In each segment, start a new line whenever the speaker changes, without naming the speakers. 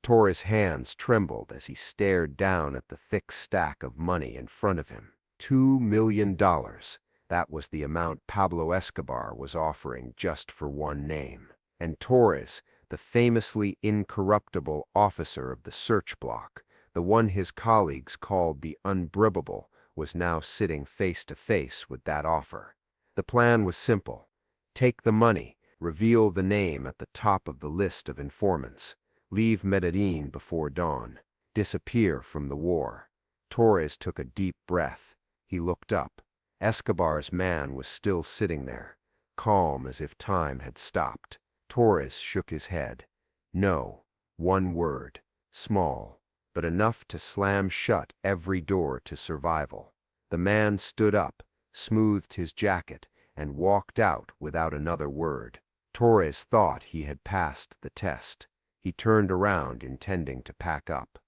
Torres' hands trembled as he stared down at the thick stack of money in front of him. $2 million. That was the amount Pablo Escobar was offering just for one name. And Torres, the famously incorruptible officer of the Search Bloc, the one his colleagues called the unbribable, was now sitting face to face with that offer. The plan was simple. Take the money, reveal the name at the top of the list of informants, leave Medellín before dawn, disappear from the war. Torres took a deep breath. He looked up. Escobar's man was still sitting there, calm as if time had stopped. Torres shook his head. No, one word, small, but enough to slam shut every door to survival. The man stood up, smoothed his jacket, and walked out without another word. Torres thought he had passed the test. He turned around, intending to pack up.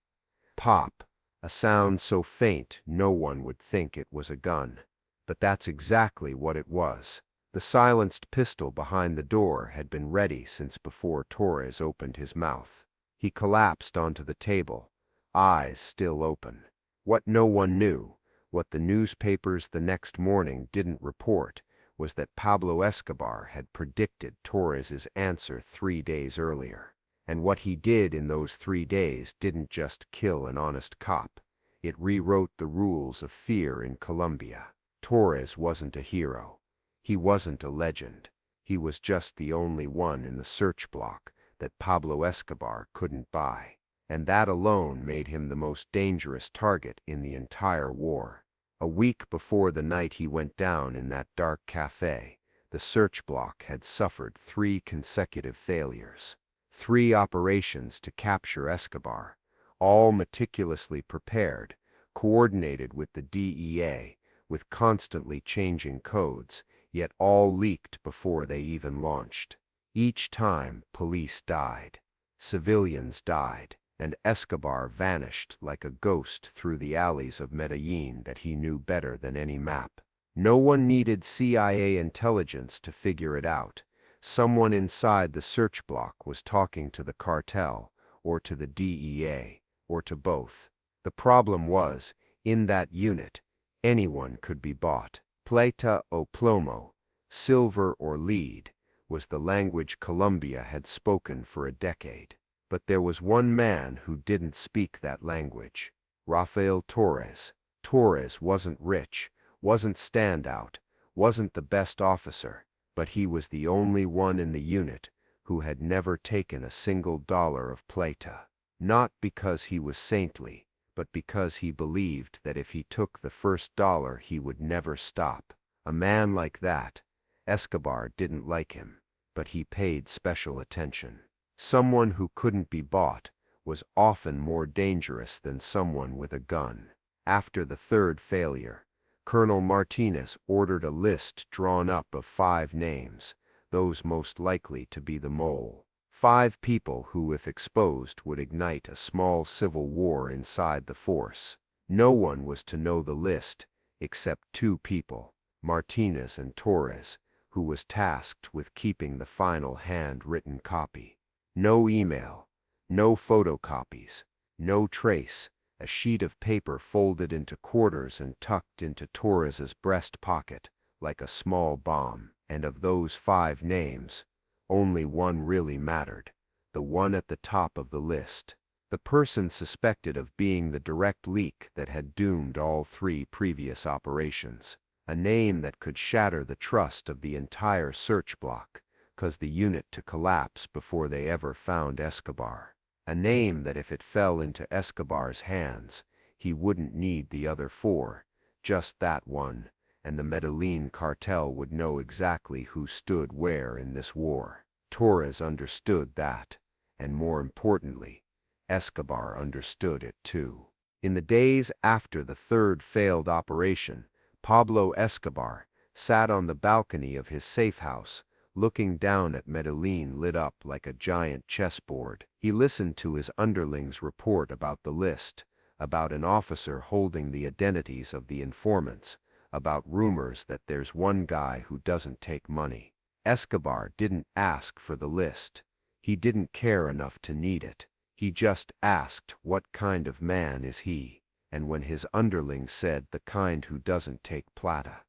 Pop, a sound so faint no one would think it was a gun. But that's exactly what it was. The silenced pistol behind the door had been ready since before Torres opened his mouth. He collapsed onto the table, eyes still open. What no one knew, what the newspapers the next morning didn't report, was that Pablo Escobar had predicted Torres's answer 3 days earlier. And what he did in those 3 days didn't just kill an honest cop. It rewrote the rules of fear in Colombia. Torres wasn't a hero. He wasn't a legend. He was just the only one in the Search Bloc that Pablo Escobar couldn't buy. And that alone made him the most dangerous target in the entire war. A week before the night he went down in that dark cafe, the Search Bloc had suffered 3 consecutive failures. 3 operations to capture Escobar, all meticulously prepared, coordinated with the DEA, with constantly changing codes, yet all leaked before they even launched. Each time, police died, civilians died, and Escobar vanished like a ghost through the alleys of Medellín that he knew better than any map. No one needed CIA intelligence to figure it out. Someone inside the Search Bloc was talking to the cartel, or to the DEA, or to both. The problem was, in that unit, anyone could be bought. Plata o plomo, silver or lead, was the language Colombia had spoken for a decade. But there was one man who didn't speak that language. Rafael Torres. Torres wasn't rich, wasn't standout, wasn't the best officer, but he was the only one in the unit who had never taken a single dollar of plata. Not because he was saintly, but because he believed that if he took the first dollar he would never stop. A man like that, Escobar didn't like him, but he paid special attention. Someone who couldn't be bought was often more dangerous than someone with a gun. After the 3rd failure, Colonel Martinez ordered a list drawn up of 5 names, those most likely to be the mole. 5 people who, if exposed, would ignite a small civil war inside the force. No one was to know the list, except 2 people, Martinez and Torres, who was tasked with keeping the final hand-written copy. No email, no photocopies, no trace, a sheet of paper folded into quarters and tucked into Torres's breast pocket, like a small bomb. And of those 5 names, only one really mattered, the one at the top of the list. The person suspected of being the direct leak that had doomed all 3 previous operations. A name that could shatter the trust of the entire Search Bloc, cause the unit to collapse before they ever found Escobar. A name that if it fell into Escobar's hands, he wouldn't need the other 4, just that one, and the Medellín cartel would know exactly who stood where in this war. Torres understood that, and more importantly, Escobar understood it too. In the days after the 3rd failed operation, Pablo Escobar sat on the balcony of his safe house, looking down at Medellín lit up like a giant chessboard. He listened to his underlings report about the list, about an officer holding the identities of the informants, about rumors that there's one guy who doesn't take money. Escobar didn't ask for the list. He didn't care enough to need it. He just asked, what kind of man is he? And when his underling said, the kind who doesn't take plata,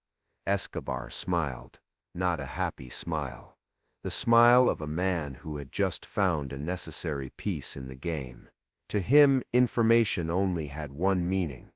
Escobar smiled, not a happy smile. The smile of a man who had just found a necessary piece in the game. To him, information only had one meaning: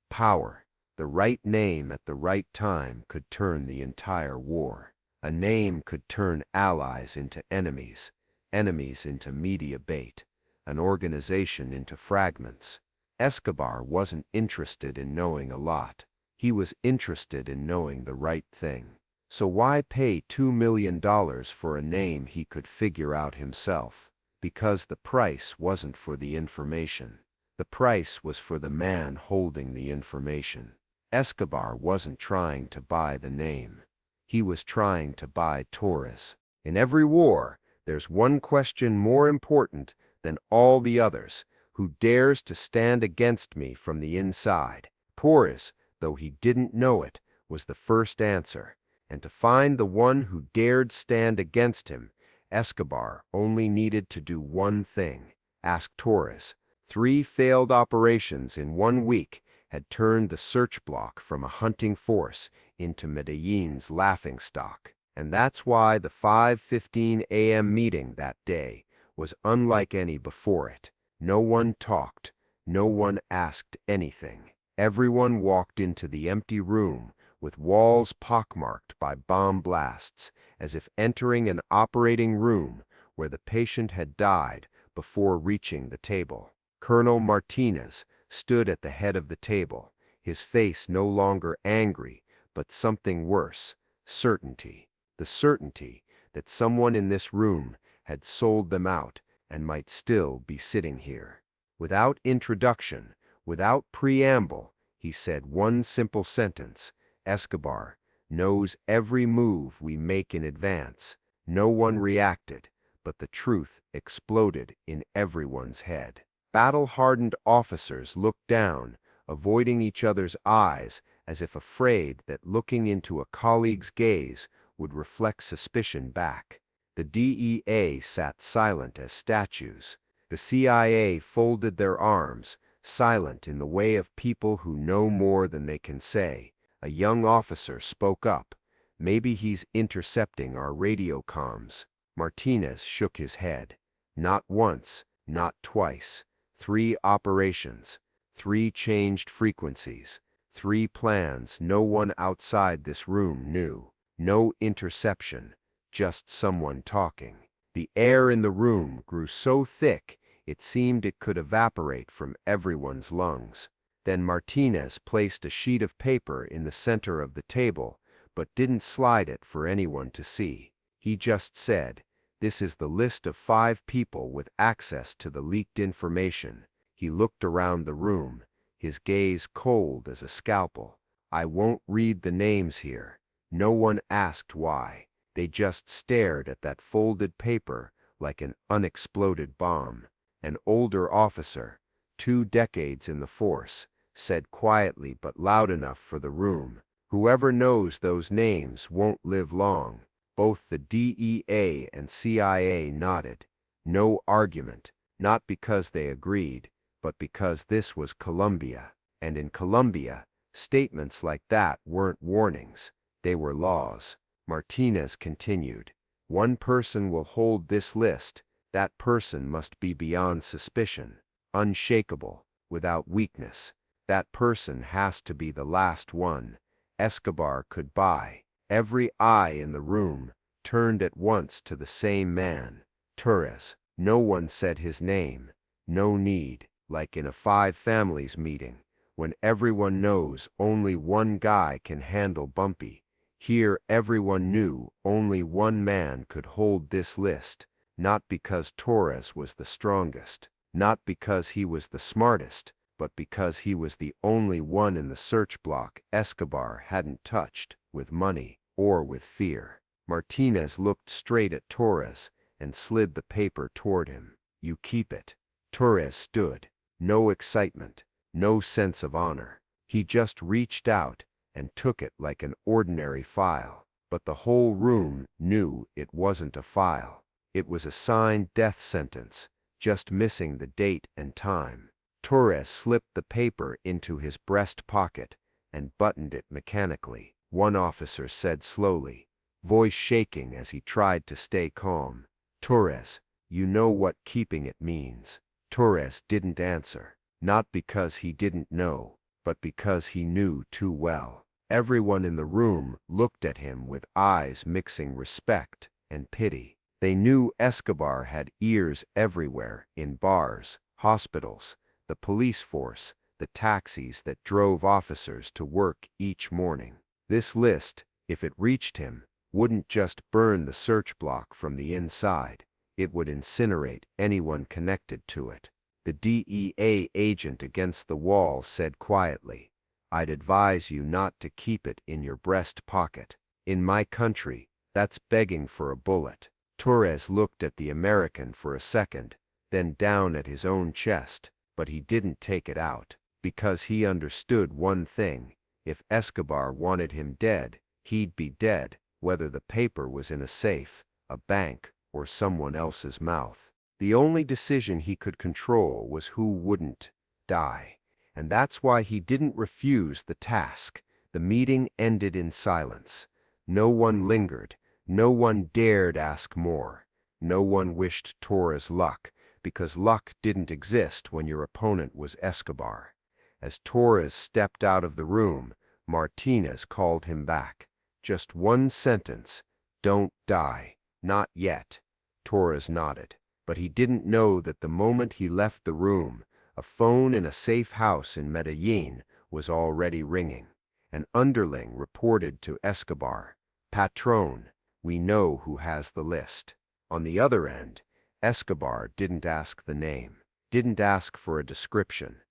power. The right name at the right time could turn the entire war. A name could turn allies into enemies, enemies into media bait, an organization into fragments. Escobar wasn't interested in knowing a lot. He was interested in knowing the right thing. So why pay $2 million for a name he could figure out himself? Because the price wasn't for the information. The price was for the man holding the information. Escobar wasn't trying to buy the name. He was trying to buy Torres. In every war, there's one question more important than all the others: who dares to stand against me from the inside? Torres, though he didn't know it, was the first answer. And to find the one who dared stand against him, Escobar only needed to do one thing: ask Torres. 3 failed operations in 1 week had turned the Search Bloc from a hunting force into Medellin's laughingstock. And that's why the 5:15 a.m. meeting that day was unlike any before it. No one talked. No one asked anything. Everyone walked into the empty room with walls pockmarked by bomb blasts, as if entering an operating room where the patient had died before reaching the table. Colonel Martinez stood at the head of the table, his face no longer angry, but something worse: certainty. The certainty that someone in this room had sold them out and might still be sitting here. Without introduction, without preamble, he said one simple sentence: Escobar knows every move we make in advance. No one reacted, but the truth exploded in everyone's head. Battle-hardened officers looked down, avoiding each other's eyes, as if afraid that looking into a colleague's gaze would reflect suspicion back. The DEA sat silent as statues. The CIA folded their arms, silent in the way of people who know more than they can say. A young officer spoke up. Maybe he's intercepting our radio comms. Martinez shook his head. Not once, not twice. 3 operations, 3 changed frequencies, 3 plans no one outside this room knew. No interception, just someone talking. The air in the room grew so thick it seemed it could evaporate from everyone's lungs. Then Martinez placed a sheet of paper in the center of the table, but didn't slide it for anyone to see. He just said, "This is the list of 5 people with access to the leaked information." He looked around the room, his gaze cold as a scalpel. "I won't read the names here." No one asked why. They just stared at that folded paper like an unexploded bomb. An older officer, 2 decades in the force, said quietly but loud enough for the room, "Whoever knows those names won't live long." Both the DEA and CIA nodded. No argument, not because they agreed, but because this was Colombia. And in Colombia, statements like that weren't warnings. They were laws. Martinez continued, "One person will hold this list. That person must be beyond suspicion, unshakable, without weakness. That person has to be the last one Escobar could buy." Every eye in the room turned at once to the same man, Torres. No one said his name. No need, like in a 5 families meeting, when everyone knows only one guy can handle Bumpy. Here everyone knew only one man could hold this list, not because Torres was the strongest, not because he was the smartest, but because he was the only one in the Search Bloc Escobar hadn't touched, with money or with fear. Martinez looked straight at Torres and slid the paper toward him. "You keep it." Torres stood. No excitement, no sense of honor. He just reached out and took it like an ordinary file. But the whole room knew it wasn't a file. It was a signed death sentence, just missing the date and time. Torres slipped the paper into his breast pocket and buttoned it mechanically. One officer said slowly, voice shaking as he tried to stay calm, "Torres, you know what keeping it means." Torres didn't answer, not because he didn't know, but because he knew too well. Everyone in the room looked at him with eyes mixing respect and pity. They knew Escobar had ears everywhere, in bars, hospitals, the police force, the taxis that drove officers to work each morning. This list, if it reached him, wouldn't just burn the search block from the inside, it would incinerate anyone connected to it. The DEA agent against the wall said quietly, "I'd advise you not to keep it in your breast pocket. In my country, that's begging for a bullet." Torres looked at the American for a second, then down at his own chest, but he didn't take it out, because he understood one thing: if Escobar wanted him dead, he'd be dead, whether the paper was in a safe, a bank, or someone else's mouth. The only decision he could control was who wouldn't die, and that's why he didn't refuse the task. The meeting ended in silence. No one lingered, no one dared ask more, no one wished Torres luck, because luck didn't exist when your opponent was Escobar. As Torres stepped out of the room, Martinez called him back. "Just one sentence, don't die, not yet." Torres nodded, but he didn't know that the moment he left the room, a phone in a safe house in Medellín was already ringing. An underling reported to Escobar, "Patron, we know who has the list." On the other end, Escobar didn't ask the name, didn't ask for a description,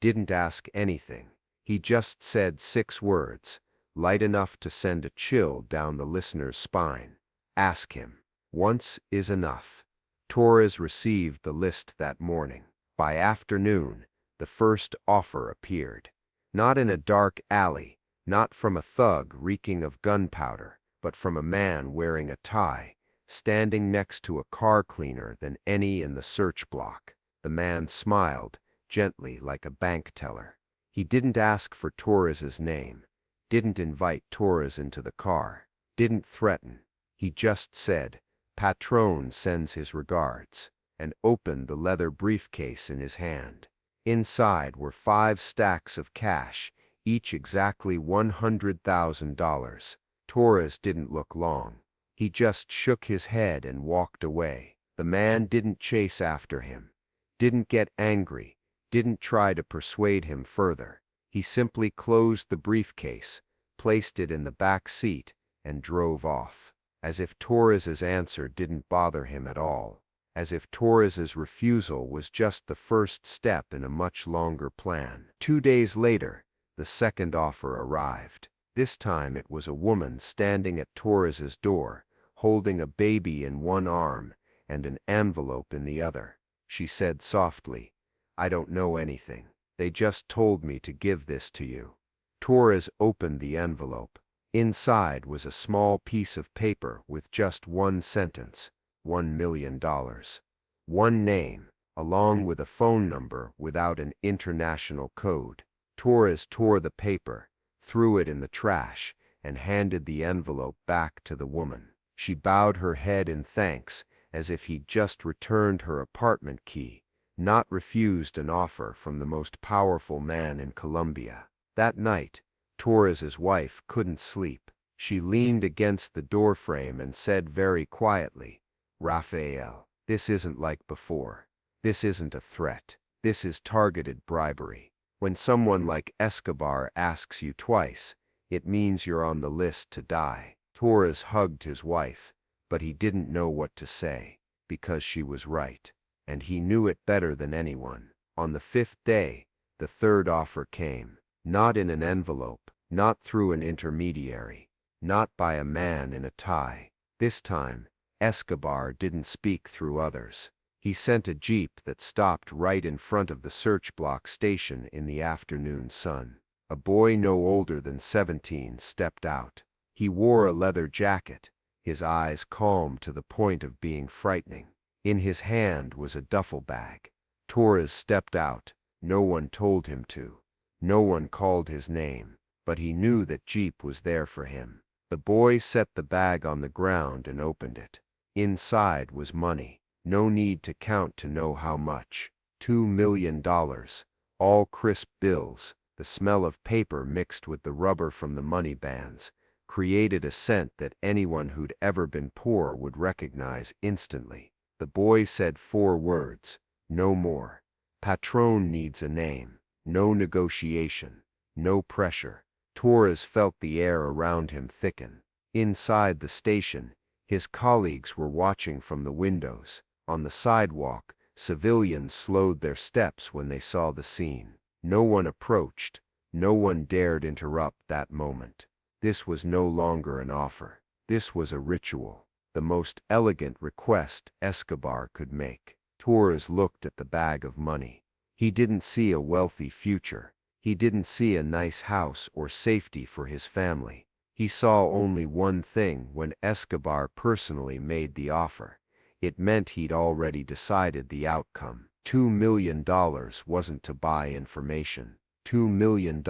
didn't ask anything. He just said 6 words, light enough to send a chill down the listener's spine. "Ask him. Once is enough." Torres received the list that morning. By afternoon, the first offer appeared. Not in a dark alley, not from a thug reeking of gunpowder, but from a man wearing a tie, standing next to a car cleaner than any in the search block. The man smiled, gently like a bank teller. He didn't ask for Torres's name, didn't invite Torres into the car, didn't threaten. He just said, "Patron sends his regards," and opened the leather briefcase in his hand. Inside were 5 stacks of cash, each exactly $100,000. Torres didn't look long. He just shook his head and walked away. The man didn't chase after him, didn't get angry, didn't try to persuade him further. He simply closed the briefcase, placed it in the back seat, and drove off. As if Torres's answer didn't bother him at all. As if Torres's refusal was just the first step in a much longer plan. 2 days later, the second offer arrived. This time it was a woman standing at Torres's door, holding a baby in one arm and an envelope in the other. She said softly, "I don't know anything. They just told me to give this to you." Torres opened the envelope. Inside was a small piece of paper with just one sentence, $1 million. One name, along with a phone number without an international code. Torres tore the paper, threw it in the trash, and handed the envelope back to the woman. She bowed her head in thanks, as if he'd just returned her apartment key, not refused an offer from the most powerful man in Colombia. That night, Torres's wife couldn't sleep. She leaned against the doorframe and said very quietly, "Rafael, this isn't like before. This isn't a threat. This is targeted bribery. When someone like Escobar asks you twice, it means you're on the list to die." Torres hugged his wife, but he didn't know what to say, because she was right, and he knew it better than anyone. On the 5th day, the third offer came, not in an envelope, not through an intermediary, not by a man in a tie. This time, Escobar didn't speak through others. He sent a jeep that stopped right in front of the Search Bloc station in the afternoon sun. A boy no older than 17 stepped out. He wore a leather jacket, his eyes calm to the point of being frightening. In his hand was a duffel bag. Torres stepped out. No one told him to. No one called his name, but he knew that Jeep was there for him. The boy set the bag on the ground and opened it. Inside was money. No need to count to know how much. $2 million. All crisp bills. The smell of paper mixed with the rubber from the money bands created a scent that anyone who'd ever been poor would recognize instantly. The boy said 4 words. No more. Patron needs a name. No negotiation. No pressure. Torres felt the air around him thicken. Inside the station, his colleagues were watching from the windows. On the sidewalk, civilians slowed their steps when they saw the scene. No one approached. No one dared interrupt that moment. This was no longer an offer. This was a ritual. The most elegant request Escobar could make. Torres looked at the bag of money. He didn't see a wealthy future. He didn't see a nice house or safety for his family. He saw only one thing when Escobar personally made the offer. It meant he'd already decided the outcome. $2 million wasn't to buy information. $2 million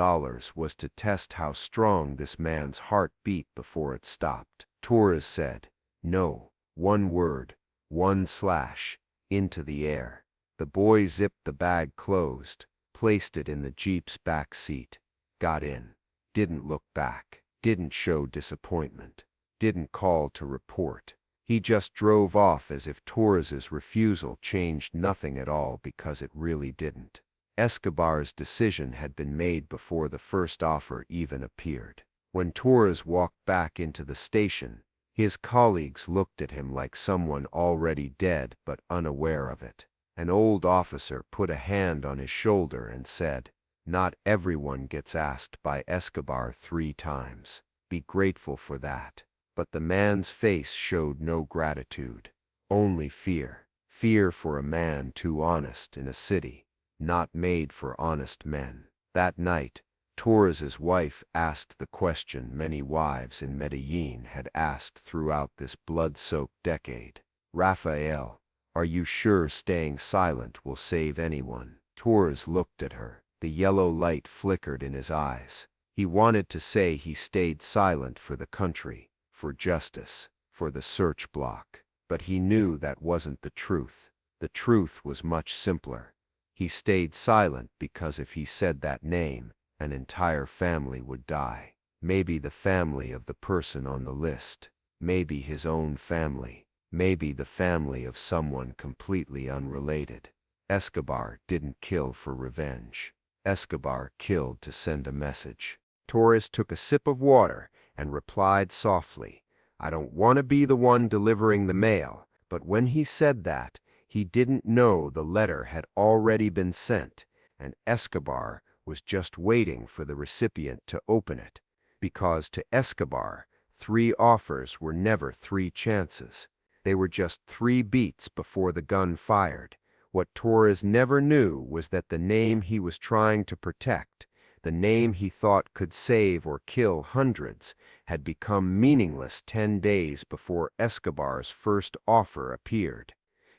was to test how strong this man's heart beat before it stopped. Torres said, "No." 1 word, 1 slash, into the air. The boy zipped the bag closed, placed it in the Jeep's back seat, got in, didn't look back, didn't show disappointment, didn't call to report. He just drove off as if Torres's refusal changed nothing at all, because it really didn't. Escobar's decision had been made before the first offer even appeared. When Torres walked back into the station, his colleagues looked at him like someone already dead but unaware of it. An old officer put a hand on his shoulder and said, "Not everyone gets asked by Escobar 3 times. Be grateful for that." But the man's face showed no gratitude, only fear. Fear for a man too honest in a city not made for honest men. That night, Torres's wife asked the question many wives in Medellín had asked throughout this blood-soaked decade. "Rafael, are you sure staying silent will save anyone?" Torres looked at her. The yellow light flickered in his eyes. He wanted to say he stayed silent for the country, for justice, for the Search Bloc. But he knew that wasn't the truth. The truth was much simpler. He stayed silent because if he said that name, an entire family would die. Maybe the family of the person on the list. Maybe his own family. Maybe the family of someone completely unrelated. Escobar didn't kill for revenge. Escobar killed to send a message. Torres took a sip of water and replied softly, "I don't want to be the one delivering the mail." But when he said that, he didn't know the letter had already been sent, and Escobar was just waiting for the recipient to open it. Because to Escobar, 3 offers were never 3 chances. They were just 3 beats before the gun fired. What Torres never knew was that the name he was trying to protect, the name he thought could save or kill hundreds, had become meaningless 10 days before Escobar's first offer appeared.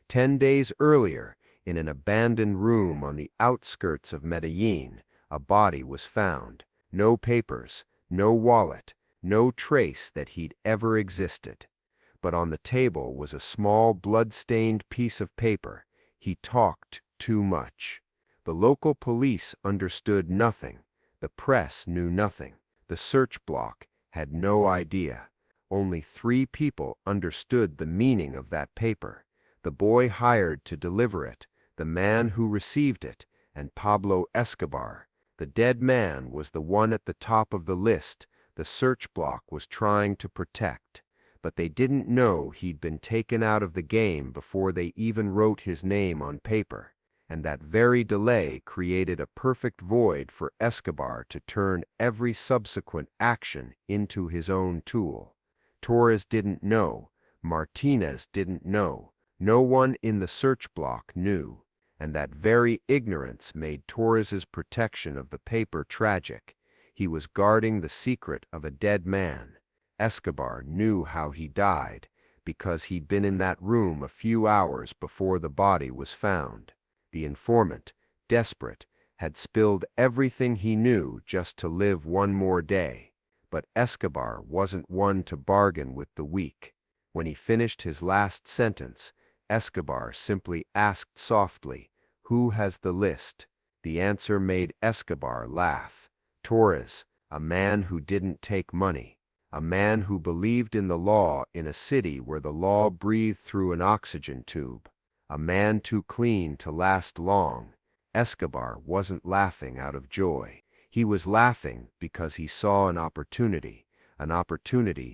10 days earlier, in an abandoned room on the outskirts of Medellín, a body was found. No papers, no wallet, no trace that he'd ever existed. But on the table was a small blood-stained piece of paper. He talked too much. The local police understood nothing. The press knew nothing. The Search Bloc had no idea. Only 3 people understood the meaning of that paper. The boy hired to deliver it, the man who received it, and Pablo Escobar. The dead man was the one at the top of the list the Search Bloc was trying to protect. But they didn't know he'd been taken out of the game before they even wrote his name on paper. And that very delay created a perfect void for Escobar to turn every subsequent action into his own tool. Torres didn't know. Martinez didn't know. No one in the Search Bloc knew, and that very ignorance made Torres's protection of the paper tragic. He was guarding the secret of a dead man. Escobar knew how he died. because he'd been in that room a few hours before the body was found. The informant, desperate, had spilled everything he knew just to live one more day. But Escobar wasn't one to bargain with the weak. When he finished his last sentence, Escobar simply asked softly, "Who has the list?" The answer made Escobar laugh. Torres, a man who didn't take money. A man who believed in the law in a city where the law breathed through an oxygen tube. A man too clean to last long. Escobar wasn't laughing out of joy. He was laughing because he saw an opportunity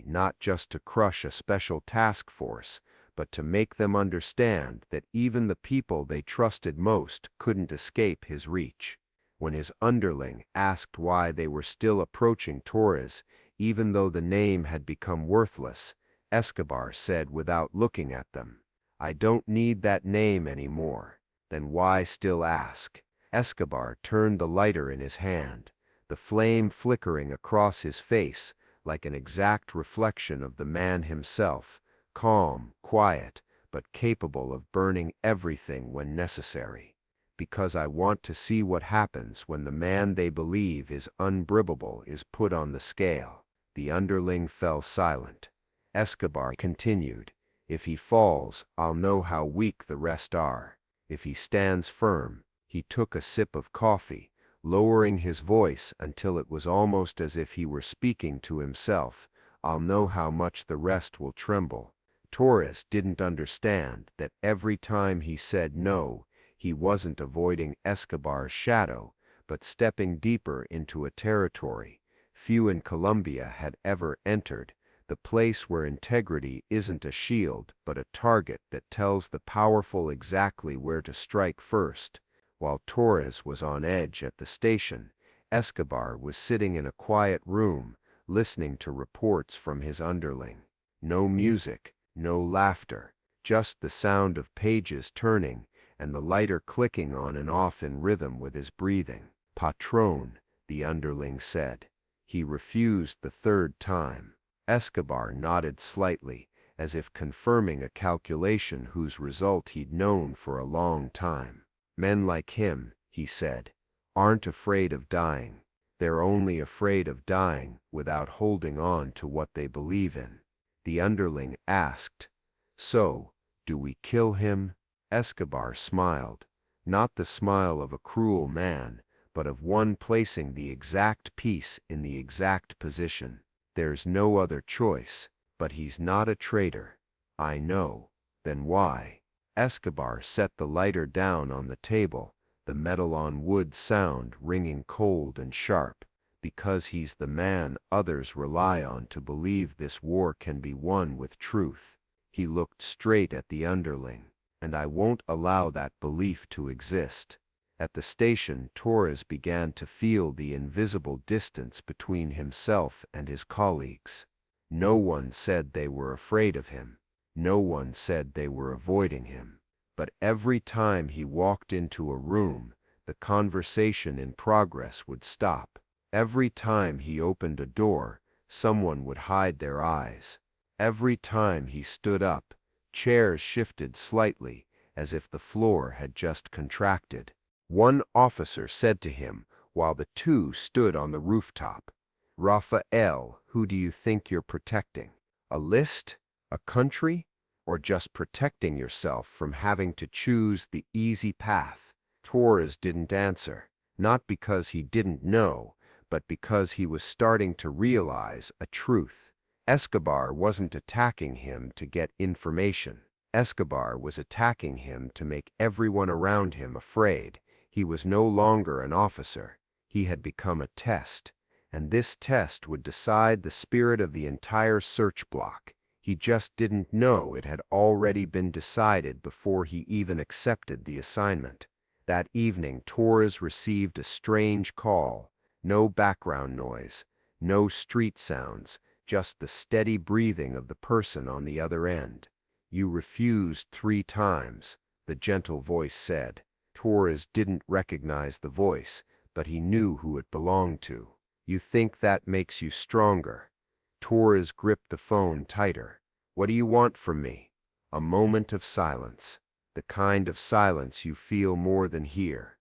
not just to crush a special task force, but to make them understand that even the people they trusted most couldn't escape his reach. When his underling asked why they were still approaching Torres, even though the name had become worthless, Escobar said without looking at them, "I don't need that name anymore." "Then why still ask?" Escobar turned the lighter in his hand, the flame flickering across his face like an exact reflection of the man himself, calm, quiet, but capable of burning everything when necessary. "Because I want to see what happens when the man they believe is unbribable is put on the scale." The underling fell silent. Escobar continued, "If he falls, I'll know how weak the rest are. If he stands firm," he took a sip of coffee, lowering his voice until it was almost as if he were speaking to himself, "I'll know how much the rest will tremble." Torres didn't understand that every time he said no, he wasn't avoiding Escobar's shadow, but stepping deeper into a territory few in Colombia had ever entered, the place where integrity isn't a shield but a target that tells the powerful exactly where to strike first. While Torres was on edge at the station, Escobar was sitting in a quiet room, listening to reports from his underling. No music, no laughter, just the sound of pages turning and the lighter clicking on and off in rhythm with his breathing. "Patron," the underling said. He refused the third time. Escobar nodded slightly, as if confirming a calculation whose result he'd known for a long time. "Men like him," he said, "aren't afraid of dying. They're only afraid of dying without holding on to what they believe in." The underling asked, "So, do we kill him?" Escobar smiled, not the smile of a cruel man, but of one placing the exact piece in the exact position. "There's no other choice, but he's not a traitor." "I know." "Then why?" Escobar set the lighter down on the table, the metal on wood sound ringing cold and sharp. "Because he's the man others rely on to believe this war can be won with truth." He looked straight at the underling. "And I won't allow that belief to exist." At the station, Torres began to feel the invisible distance between himself and his colleagues. No one said they were afraid of him. No one said they were avoiding him. But every time he walked into a room, the conversation in progress would stop. Every time he opened a door, someone would hide their eyes. Every time he stood up, chairs shifted slightly, as if the floor had just contracted. One officer said to him, while the two stood on the rooftop, "Rafael, who do you think you're protecting? A list? A country? Or just protecting yourself from having to choose the easy path?" Torres didn't answer, not because he didn't know, but because he was starting to realize a truth. Escobar wasn't attacking him to get information. Escobar was attacking him to make everyone around him afraid. He was no longer an officer. He had become a test, and this test would decide the spirit of the entire Search Bloc. He just didn't know it had already been decided before he even accepted the assignment. That evening, Torres received a strange call. No background noise, no street sounds, just the steady breathing of the person on the other end. "You refused 3 times, the gentle voice said. Torres didn't recognize the voice, but he knew who it belonged to. "You think that makes you stronger?" Torres gripped the phone tighter. What do you want from me? A moment of silence. The kind of silence you feel more than hear.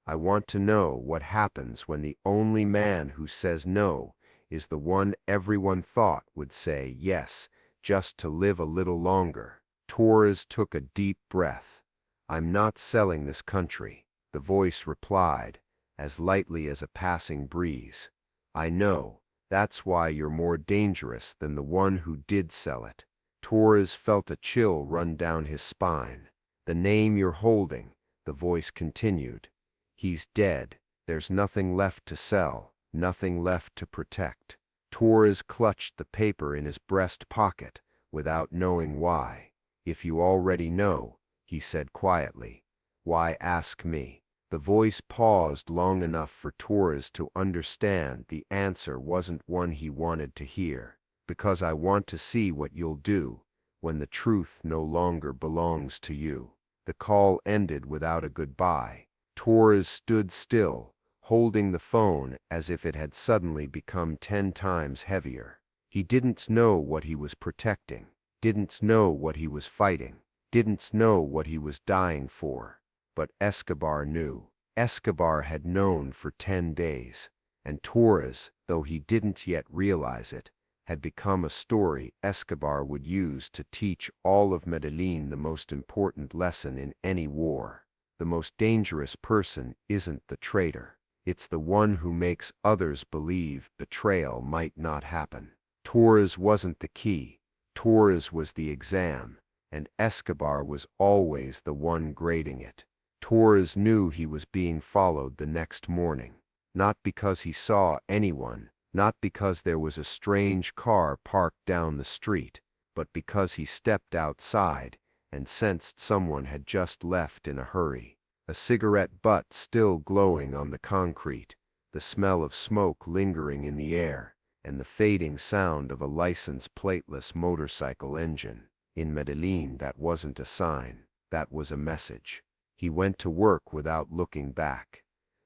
I want to know what happens when the only man who says no is the one everyone thought would say yes, just to live a little longer. Torres took a deep breath. I'm not selling this country, the voice replied, as lightly as a passing breeze. I know, that's why you're more dangerous than the one who did sell it. Torres felt a chill run down his spine. The name you're holding, the voice continued. He's dead. There's nothing left to sell, nothing left to protect. Torres clutched the paper in his breast pocket, without knowing why. If you already know, he said quietly, why ask me? The voice paused long enough for Torres to understand the answer wasn't one he wanted to hear. Because I want to see what you'll do when the truth no longer belongs to you. The call ended without a goodbye. Torres stood still, holding the phone as if it had suddenly become 10 times heavier. He didn't know what he was protecting, didn't know what he was fighting, didn't know what he was dying for. But Escobar knew. Escobar had known for 10 days. And Torres, though he didn't yet realize it, had become a story Escobar would use to teach all of Medellín the most important lesson in any war. The most dangerous person isn't the traitor. It's the one who makes others believe betrayal might not happen. Torres wasn't the key. Torres was the exam, and Escobar was always the one grading it. Torres knew he was being followed the next morning, not because he saw anyone, not because there was a strange car parked down the street, but because he stepped outside and sensed someone had just left in a hurry. A cigarette butt still glowing on the concrete, the smell of smoke lingering in the air, and the fading sound of a license plateless motorcycle engine. In Medellín, that wasn't a sign, that was a message. He went to work without looking back.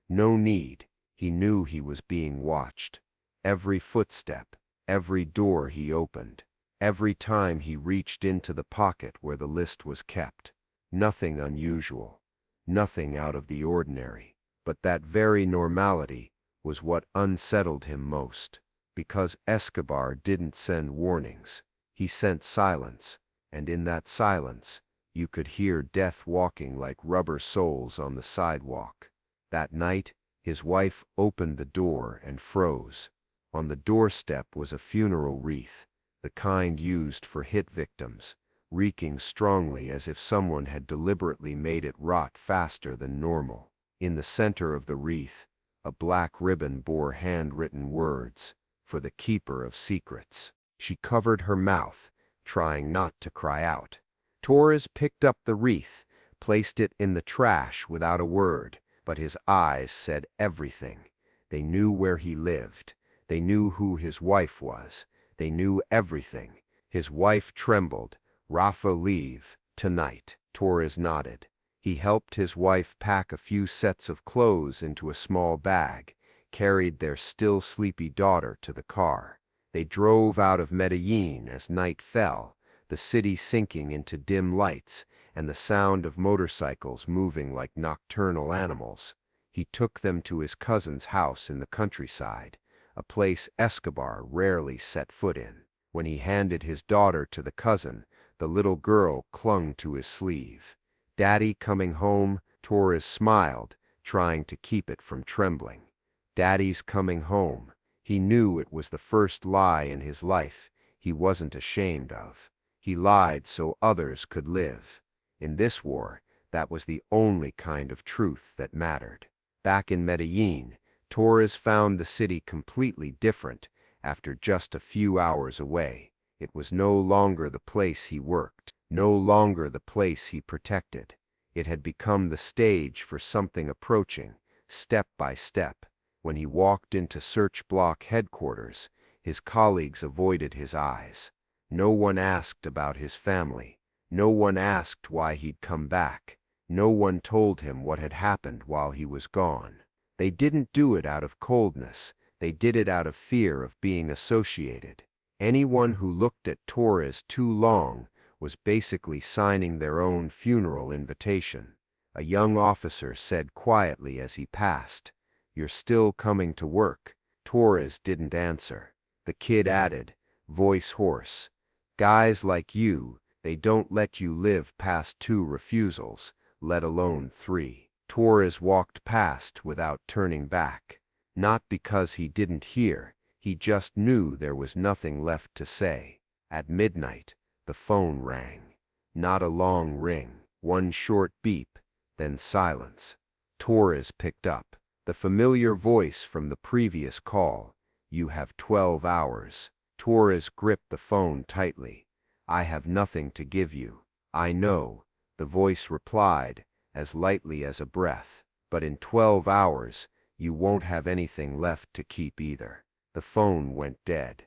No need, he knew he was being watched. Every footstep, every door he opened, every time he reached into the pocket where the list was kept. Nothing unusual, nothing out of the ordinary. But that very normality was what unsettled him most. Because Escobar didn't send warnings, he sent silence, and in that silence, you could hear death walking like rubber soles on the sidewalk. That night, his wife opened the door and froze. On the doorstep was a funeral wreath, the kind used for hit victims, reeking strongly as if someone had deliberately made it rot faster than normal. In the center of the wreath, a black ribbon bore handwritten words, "For the keeper of secrets." She covered her mouth, trying not to cry out. Torres picked up the wreath, placed it in the trash without a word, but his eyes said everything. They knew where he lived. They knew who his wife was. They knew everything. His wife trembled. "Rafa, leave tonight." Torres nodded. He helped his wife pack a few sets of clothes into a small bag, carried their still sleepy daughter to the car. They drove out of Medellín as night fell, the city sinking into dim lights, and the sound of motorcycles moving like nocturnal animals. He took them to his cousin's house in the countryside, a place Escobar rarely set foot in. When he handed his daughter to the cousin, the little girl clung to his sleeve. "Daddy coming home?" Torres smiled, trying to keep it from trembling. Daddy's coming home. He knew it was the first lie in his life he wasn't ashamed of. He lied so others could live. In this war, that was the only kind of truth that mattered. Back in Medellín, Torres found the city completely different after just a few hours away. It was no longer the place he worked, no longer the place he protected. It had become the stage for something approaching, step by step. When he walked into Search Bloc headquarters, his colleagues avoided his eyes. No one asked about his family. No one asked why he'd come back. No one told him what had happened while he was gone. They didn't do it out of coldness. They did it out of fear of being associated. Anyone who looked at Torres too long was basically signing their own funeral invitation. A young officer said quietly as he passed, "You're still coming to work." Torres didn't answer. The kid added, voice hoarse, "Guys like you, they don't let you live past 2 refusals, let alone 3. Torres walked past without turning back. Not because he didn't hear, he just knew there was nothing left to say. At midnight, the phone rang. Not a long ring, one short beep, then silence. Torres picked up. The familiar voice from the previous call, "You have 12 hours. Torres gripped the phone tightly. "I have nothing to give you." "I know," the voice replied, as lightly as a breath. "But in 12 hours, you won't have anything left to keep either." The phone went dead.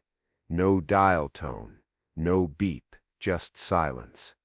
No dial tone, no beep, just silence.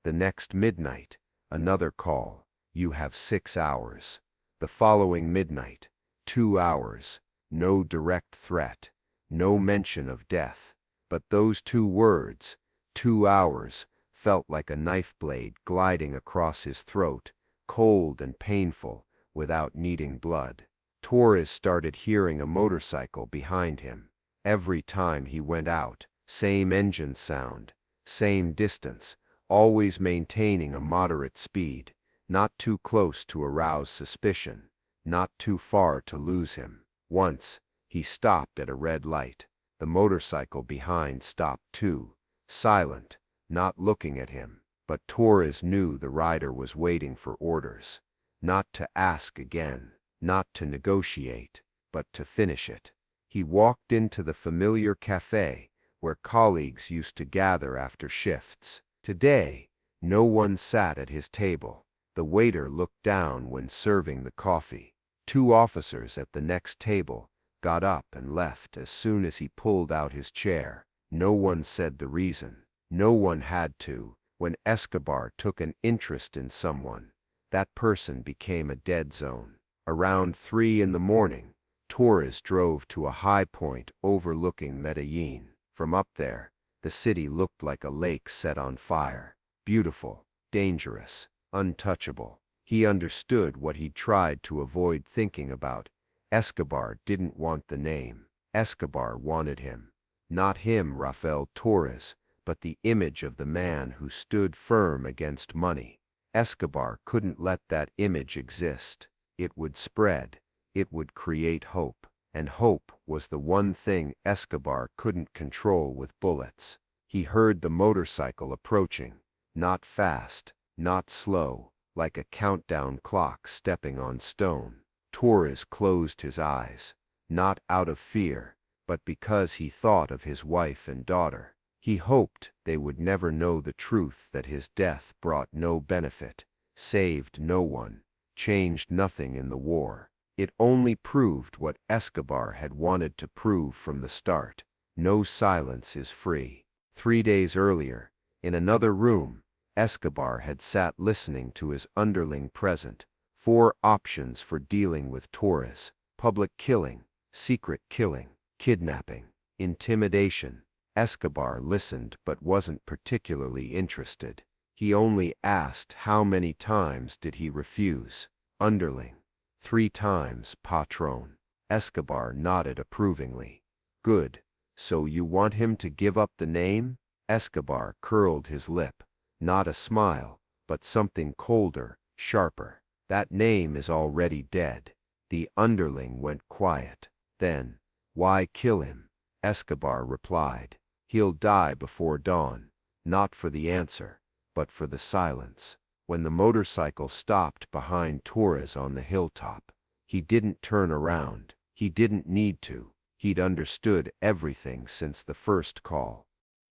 The next midnight, another call. "You have 6 hours." The following midnight, 2 hours, no direct threat, no mention of death. But those 2 words, 2 hours, felt like a knife blade gliding across his throat, cold and painful, without needing blood. Torres started hearing a motorcycle behind him. Every time he went out, same engine sound, same distance, always maintaining a moderate speed, not too close to arouse suspicion, not too far to lose him. Once, he stopped at a red light. The motorcycle behind stopped too, silent, not looking at him. But Torres knew the rider was waiting for orders. Not to ask again, not to negotiate, but to finish it. He walked into the familiar cafe where colleagues used to gather after shifts. Today, no one sat at his table. The waiter looked down when serving the coffee. 2 officers at the next table got up and left as soon as he pulled out his chair. No one said the reason. No one had to. When Escobar took an interest in someone, that person became a dead zone. Around 3 in the morning, Torres drove to a high point overlooking Medellín. From up there, the city looked like a lake set on fire. Beautiful, dangerous, untouchable. He understood what he'd tried to avoid thinking about. Escobar didn't want the name. Escobar wanted him. Not him, Rafael Torres, but the image of the man who stood firm against money. Escobar couldn't let that image exist. It would spread. It would create hope. And hope was the one thing Escobar couldn't control with bullets. He heard the motorcycle approaching. Not fast, not slow, like a countdown clock stepping on stone. Torres closed his eyes, not out of fear, but because he thought of his wife and daughter. He hoped they would never know the truth that his death brought no benefit, saved no one, changed nothing in the war. It only proved what Escobar had wanted to prove from the start. No silence is free. 3 days earlier, in another room, Escobar had sat listening to his underling present. 4 options for dealing with Torres: public killing, secret killing, kidnapping, intimidation. Escobar listened but wasn't particularly interested. He only asked how many times did he refuse. Underling. 3 times, patron. Escobar nodded approvingly. Good. So you want him to give up the name? Escobar curled his lip. Not a smile, but something colder, sharper. That name is already dead. The underling went quiet. Then, why kill him? Escobar replied. He'll die before dawn. Not for the answer, but for the silence. When the motorcycle stopped behind Torres on the hilltop, he didn't turn around. He didn't need to. He'd understood everything since the first call.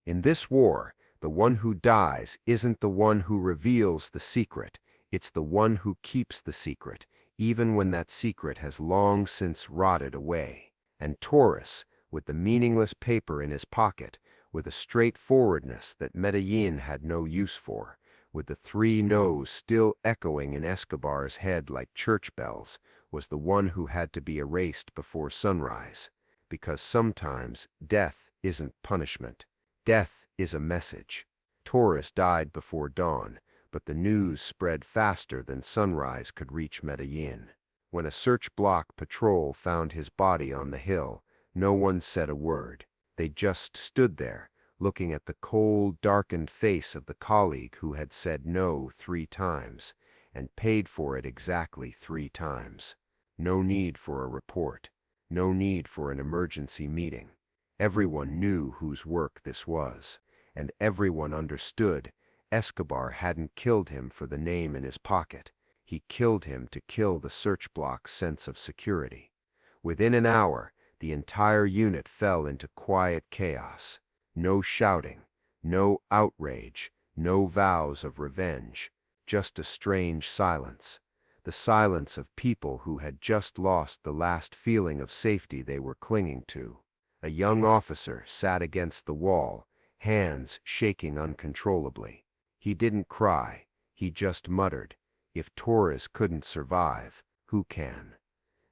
In this war, the one who dies isn't the one who reveals the secret. It's the one who keeps the secret, even when that secret has long since rotted away. And Torres, with the meaningless paper in his pocket, with a straightforwardness that Medellín had no use for, with the 3 no's still echoing in Escobar's head like church bells, was the one who had to be erased before sunrise. Because sometimes death isn't punishment. Death is a message. Torres died before dawn, but the news spread faster than sunrise could reach Medellín. When a Search Bloc patrol found his body on the hill, no one said a word. They just stood there, looking at the cold, darkened face of the colleague who had said no 3 times, and paid for it exactly 3 times. No need for a report. No need for an emergency meeting. Everyone knew whose work this was, and everyone understood Escobar hadn't killed him for the name in his pocket. He killed him to kill the Search Bloc's sense of security. Within an hour, the entire unit fell into quiet chaos. No shouting, no outrage, no vows of revenge, just a strange silence. The silence of people who had just lost the last feeling of safety they were clinging to. A young officer sat against the wall, hands shaking uncontrollably. He didn't cry, he just muttered, "If Torres couldn't survive, who can?"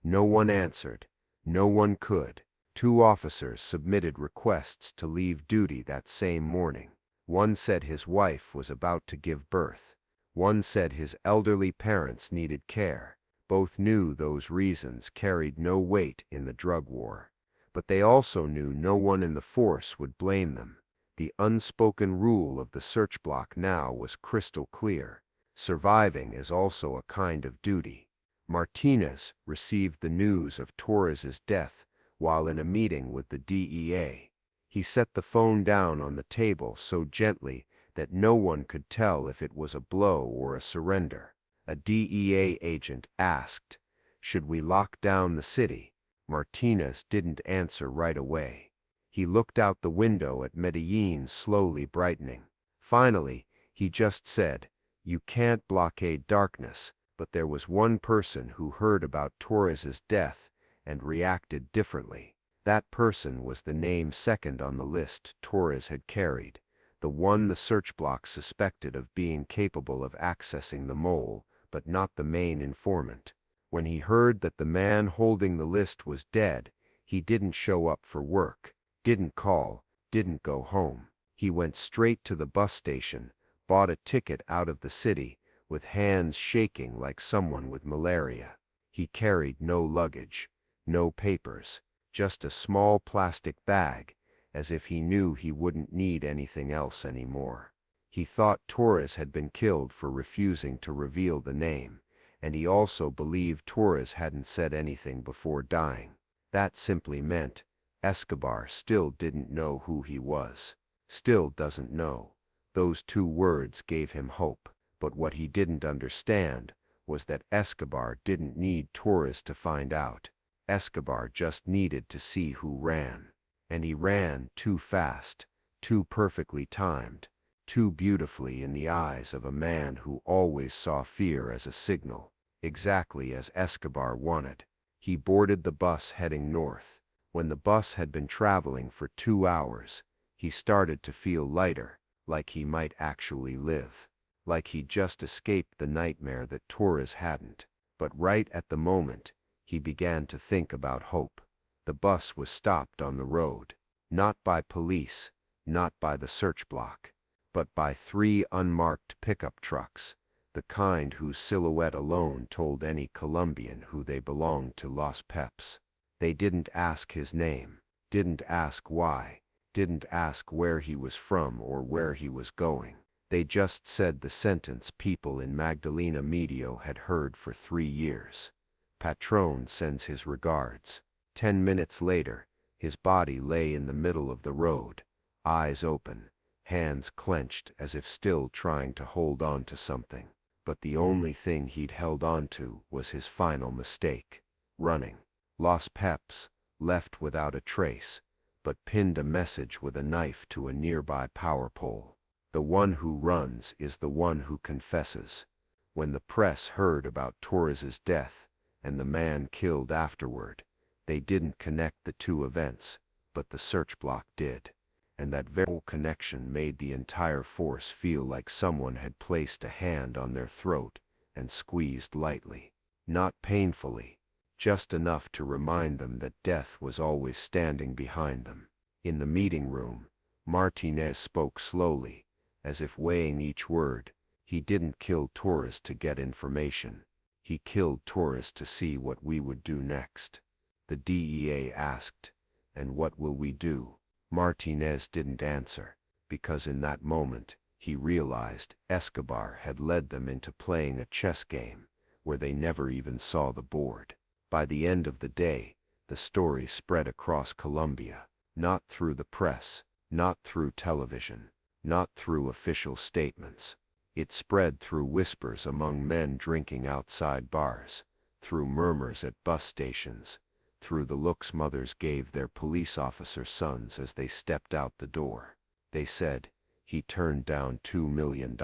No one answered. No one could. 2 officers submitted requests to leave duty that same morning. One said his wife was about to give birth. One said his elderly parents needed care. Both knew those reasons carried no weight in the drug war. But they also knew no one in the force would blame them. The unspoken rule of the Search Bloc now was crystal clear. Surviving is also a kind of duty. Martinez received the news of Torres's death while in a meeting with the DEA. He set the phone down on the table so gently that no one could tell if it was a blow or a surrender. A DEA agent asked, "Should we lock down the city?" Martinez didn't answer right away. He looked out the window at Medellín slowly brightening. Finally, he just said, "You can't blockade darkness," but there was one person who heard about Torres's death and reacted differently. That person was the name second on the list Torres had carried, the one the Search Bloc suspected of being capable of accessing the mole, but not the main informant. When he heard that the man holding the list was dead, he didn't show up for work, didn't call, didn't go home. He went straight to the bus station, bought a ticket out of the city, with hands shaking like someone with malaria. He carried no luggage, no papers, just a small plastic bag, as if he knew he wouldn't need anything else anymore. He thought Torres had been killed for refusing to reveal the name, and he also believed Torres hadn't said anything before dying. That simply meant Escobar still didn't know who he was. Still doesn't know. Those 2 words gave him hope, but what he didn't understand was that Escobar didn't need Torres to find out. Escobar just needed to see who ran. And he ran too fast, too perfectly timed, too beautifully in the eyes of a man who always saw fear as a signal, exactly as Escobar wanted. He boarded the bus heading north. When the bus had been traveling for 2 hours, he started to feel lighter, like he might actually live. Like he'd just escaped the nightmare that Torres hadn't. But right at the moment, he began to think about hope. The bus was stopped on the road, not by police, not by the Search Bloc, but by 3 unmarked pickup trucks, the kind whose silhouette alone told any Colombian who they belonged to Los Peps. They didn't ask his name, didn't ask why, didn't ask where he was from or where he was going. They just said the sentence people in Magdalena Medio had heard for 3 years. Patron sends his regards. 10 minutes later, his body lay in the middle of the road, eyes open, hands clenched as if still trying to hold on to something. But the only thing he'd held on to was his final mistake, running. Los Peps, left without a trace, but pinned a message with a knife to a nearby power pole. The one who runs is the one who confesses. When the press heard about Torres's death, and the man killed afterward, they didn't connect the 2 events, but the Search Bloc did. And that very connection made the entire force feel like someone had placed a hand on their throat and squeezed lightly. Not painfully, just enough to remind them that death was always standing behind them. In the meeting room, Martinez spoke slowly, as if weighing each word. He didn't kill Torres to get information. He killed Torres to see what we would do next. The DEA asked, "And what will we do?" Martinez didn't answer, because in that moment, he realized Escobar had led them into playing a chess game, where they never even saw the board. By the end of the day, the story spread across Colombia, not through the press, not through television, not through official statements. It spread through whispers among men drinking outside bars, through murmurs at bus stations, through the looks mothers gave their police officer sons as they stepped out the door. They said, "He turned down $2 million,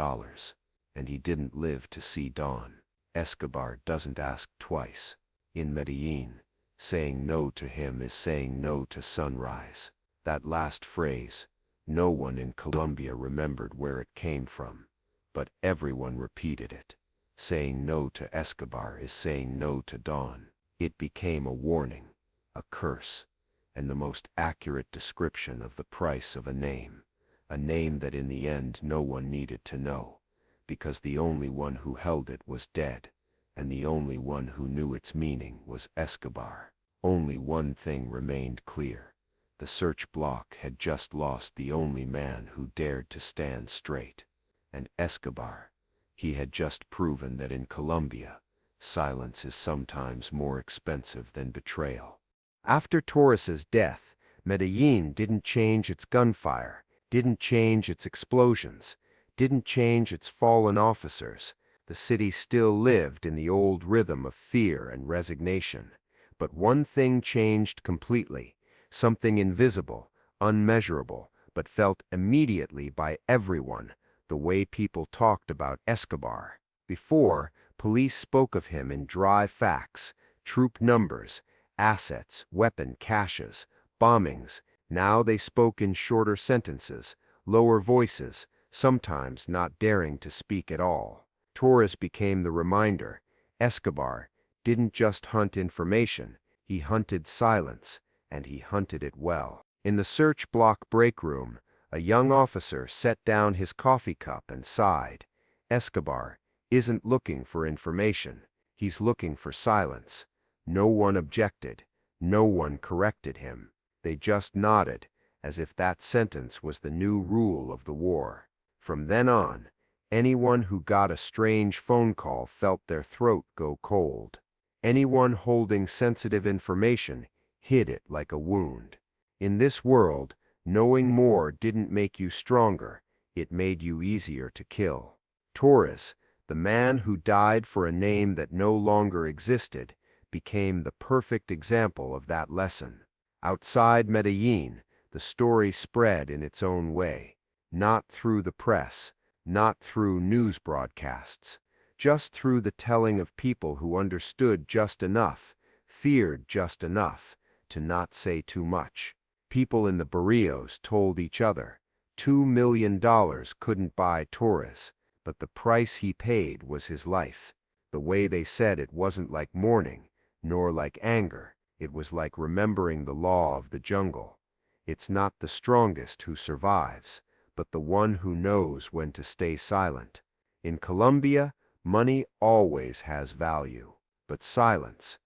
and he didn't live to see dawn." Escobar doesn't ask twice. In Medellín, saying no to him is saying no to sunrise. That last phrase, no one in Colombia remembered where it came from, but everyone repeated it. Saying no to Escobar is saying no to dawn. It became a warning, a curse, and the most accurate description of the price of a name that in the end no one needed to know, because the only one who held it was dead, and the only one who knew its meaning was Escobar. Only one thing remained clear. The Search Bloc had just lost the only man who dared to stand straight. And Escobar, he had just proven that in Colombia, silence is sometimes more expensive than betrayal. After Torres's death, Medellín didn't change its gunfire, didn't change its explosions, didn't change its fallen officers. The city still lived in the old rhythm of fear and resignation. But one thing changed completely, something invisible, unmeasurable, but felt immediately by everyone: the way people talked about Escobar. Before, police spoke of him in dry facts, troop numbers, assets, weapon caches, bombings. Now they spoke in shorter sentences, lower voices, sometimes not daring to speak at all. Torres became the reminder. Escobar didn't just hunt information, he hunted silence, and he hunted it well. In the Search Bloc break room, a young officer set down his coffee cup and sighed. Escobar isn't looking for information, he's looking for silence. No one objected, no one corrected him. They just nodded, as if that sentence was the new rule of the war. From then on, anyone who got a strange phone call felt their throat go cold. Anyone holding sensitive information hid it like a wound. In this world, knowing more didn't make you stronger, it made you easier to kill. Torres, the man who died for a name that no longer existed, became the perfect example of that lesson. Outside Medellín, the story spread in its own way, not through the press, not through news broadcasts, just through the telling of people who understood just enough, feared just enough, to not say too much. People in the barrios told each other, $2 million couldn't buy Torres, but the price he paid was his life. The way they said it wasn't like mourning, nor like anger, it was like remembering the law of the jungle. It's not the strongest who survives, but the one who knows when to stay silent. In Colombia, money always has value, but silence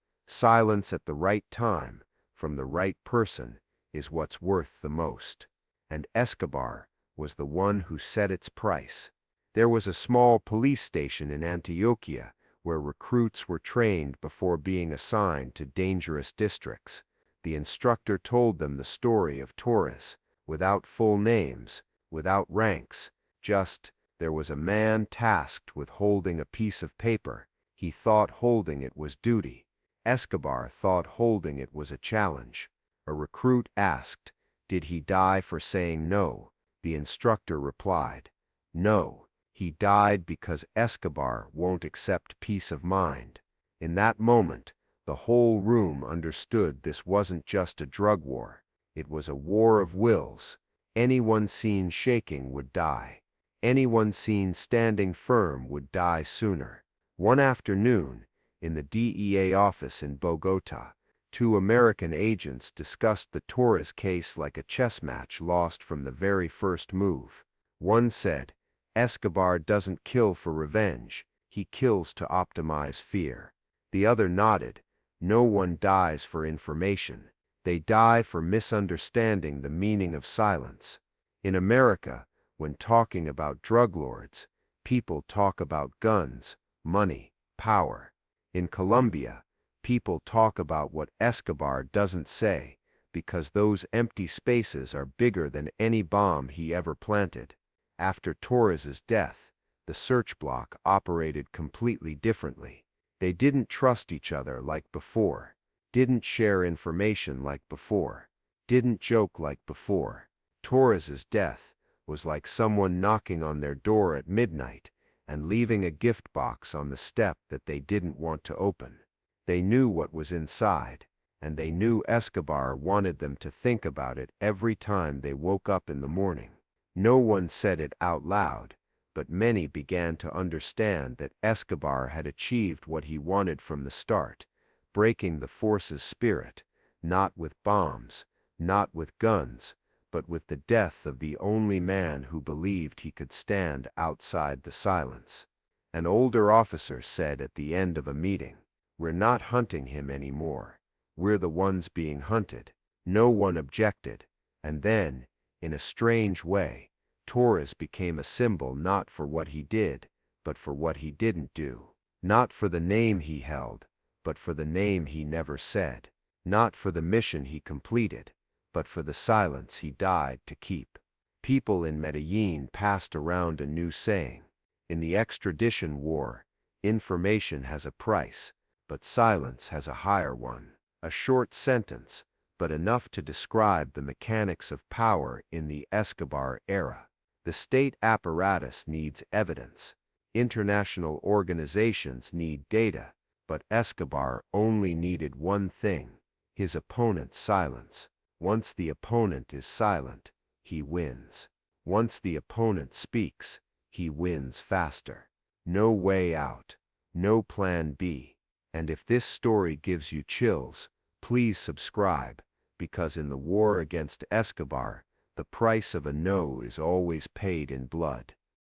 at the right time, from the right person, is what's worth the most. And Escobar was the one who set its price. There was a small police station in Antioquia where recruits were trained before being assigned to dangerous districts. The instructor told them the story of Torres, without full names, without ranks, just, there was a man tasked with holding a piece of paper. He thought holding it was duty. Escobar thought holding it was a challenge. A recruit asked, "Did he die for saying no?" The instructor replied, "No, he died because Escobar won't accept peace of mind." In that moment, the whole room understood this wasn't just a drug war. It was a war of wills. Anyone seen shaking would die. Anyone seen standing firm would die sooner. One afternoon, in the DEA office in Bogota, Two American agents discussed the Torres case like a chess match lost from the very first move. One said, "Escobar doesn't kill for revenge, he kills to optimize fear." The other nodded, "No one dies for information. They die for misunderstanding the meaning of silence." In America, when talking about drug lords, people talk about guns, money, power. In Colombia, people talk about what Escobar doesn't say, because those empty spaces are bigger than any bomb he ever planted. After Torres's death, the Search Bloc operated completely differently. They didn't trust each other like before, didn't share information like before, didn't joke like before. Torres's death was like someone knocking on their door at midnight and leaving a gift box on the step that they didn't want to open. They knew what was inside, and they knew Escobar wanted them to think about it every time they woke up in the morning. No one said it out loud, but many began to understand that Escobar had achieved what he wanted from the start, breaking the force's spirit, not with bombs, not with guns, but with the death of the only man who believed he could stand outside the silence. An older officer said at the end of a meeting, "We're not hunting him anymore. We're the ones being hunted." No one objected, and then, in a strange way, Torres became a symbol not for what he did, but for what he didn't do. Not for the name he held, but for the name he never said. Not for the mission he completed, but for the silence he died to keep. People in Medellín passed around a new saying. In the extradition war, information has a price, but silence has a higher one. A short sentence, but enough to describe the mechanics of power in the Escobar era. The state apparatus needs evidence. International organizations need data, but Escobar only needed one thing: his opponent's silence. Once the opponent is silent, he wins. Once the opponent speaks, he wins faster. No way out, no plan B. And if this story gives you chills, please subscribe, because in the war against Escobar, the price of a no is always paid in blood.